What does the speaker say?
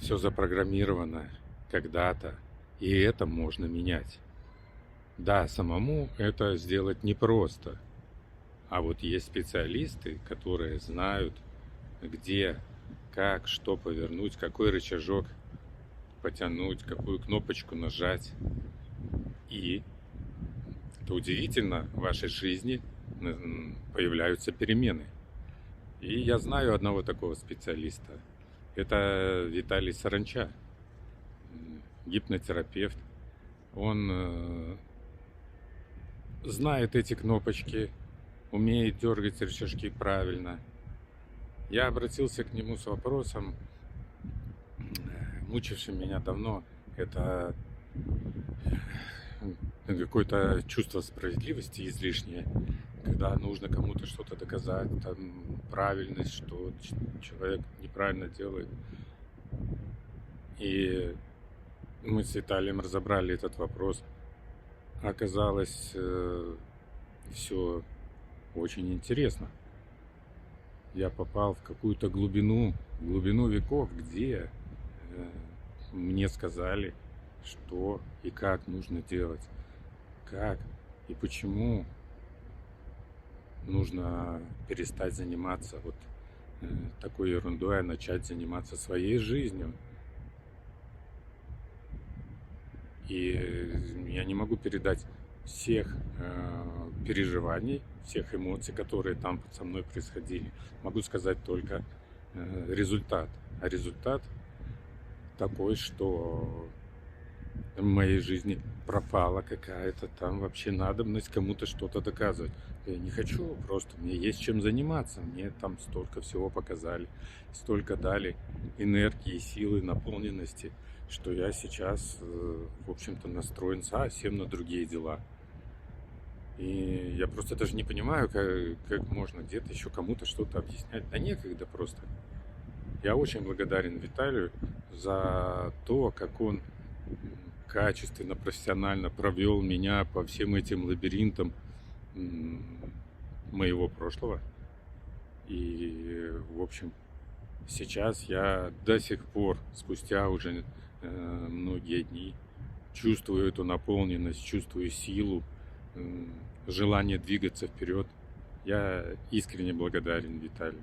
все запрограммировано когда-то, и это можно менять. Да, самому это сделать непросто, а вот есть специалисты, которые знают, где, как, что повернуть, какой рычажок потянуть, какую кнопочку нажать. И это удивительно, в вашей жизни появляются перемены. И я знаю одного такого специалиста. Это Виталий Саранча, гипнотерапевт. Он знает эти кнопочки, умеет дергать рычажки правильно. Я обратился к нему с вопросом, мучившим меня давно. Это какое-то чувство справедливости излишнее, когда нужно кому-то что-то доказать, там, правильность, что человек неправильно делает. И мы с Виталием разобрали этот вопрос. Оказалось, все очень интересно. Я попал в какую-то глубину веков, где мне сказали, что и как нужно делать, как и почему нужно перестать заниматься вот такой ерундой, а начать заниматься своей жизнью. И я не могу передать всех переживаний, всех эмоций, которые там со мной происходили. Могу сказать только результат. А результат такой, что в моей жизни пропала какая-то там вообще надобность кому-то что-то доказывать. Я не хочу просто, мне есть чем заниматься. Мне там столько всего показали, столько дали энергии, силы, наполненности, что я сейчас, в общем-то, настроен совсем на другие дела. И я просто даже не понимаю, как можно где-то еще кому-то что-то объяснять. Да некогда просто. Я очень благодарен Виталию за то, как он качественно, профессионально провел меня по всем этим лабиринтам моего прошлого. И, в общем, сейчас я до сих пор, спустя уже многие дни, чувствую эту наполненность, чувствую силу, желание двигаться вперед. Я искренне благодарен Виталию.